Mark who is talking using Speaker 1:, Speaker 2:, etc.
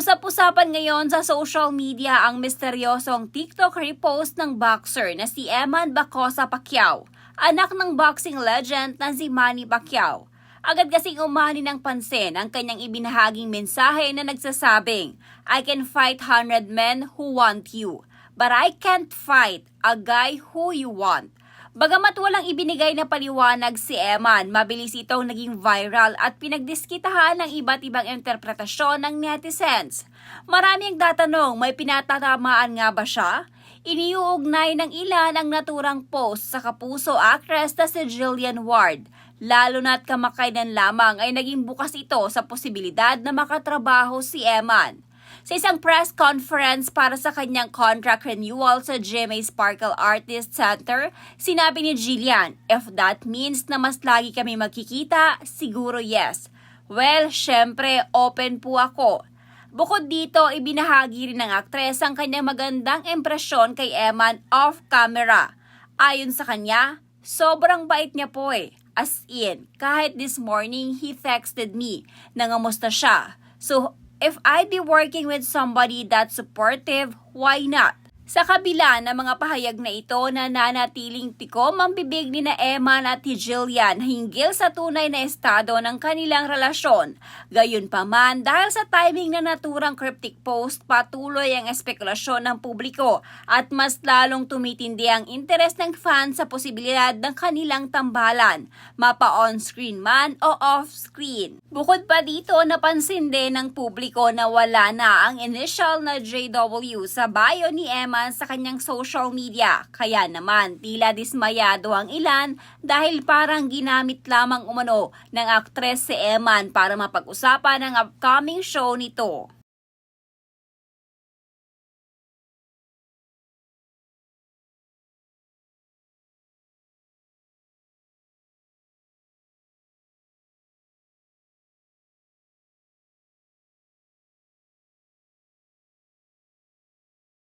Speaker 1: Usap-usapan ngayon sa social media ang misteryosong TikTok repost ng boxer na si Eman Bacosa Pacquiao, anak ng boxing legend na si Manny Pacquiao. Agad kasing umani ng pansin ang kanyang ibinahaging mensahe na nagsasabing, "I can fight 100 men who want you, but I can't fight a guy who you want." Bagamat walang ibinigay na paliwanag si Eman, mabilis itong naging viral at pinagdiskitahan ng iba't ibang interpretasyon ng netizens. Marami ang tatanong, may pinatatamaan nga ba siya? Iniuugnay ng ilan ang naturang post sa kapuso actress na si Jillian Ward, lalo na't kamakailan lamang ay naging bukas ito sa posibilidad na makatrabaho si Eman. Sa isang press conference para sa kanyang contract renewal sa GMA Sparkle Artist Center, sinabi ni Jillian, "If that means na mas lagi kami magkikita, siguro yes. Well, syempre, open po ako." Bukod dito, ibinahagi rin ng aktres ang kanyang magandang impresyon kay Eman off-camera. Ayon sa kanya, sobrang bait niya po eh. As in, kahit this morning, he texted me, nangamusta siya. So, if I'd be working with somebody that's supportive, why not? Sa kabila ng mga pahayag na ito, nananatiling tikom ang bibig ni na Eman at ni Jillian hinggil sa tunay na estado ng kanilang relasyon. Gayunpaman, dahil sa timing na naturang cryptic post, patuloy ang espekulasyon ng publiko at mas lalong tumitindi ang interes ng fans sa posibilidad ng kanilang tambalan, mapa on-screen man o off-screen. Bukod pa dito, napansin din ng publiko na wala na ang initial na JW sa bio ni Eman sa kanyang social media. Kaya naman, tila dismayado ang ilan dahil parang ginamit lamang umano ng aktres si Eman para mapag-usapan ang upcoming show nito.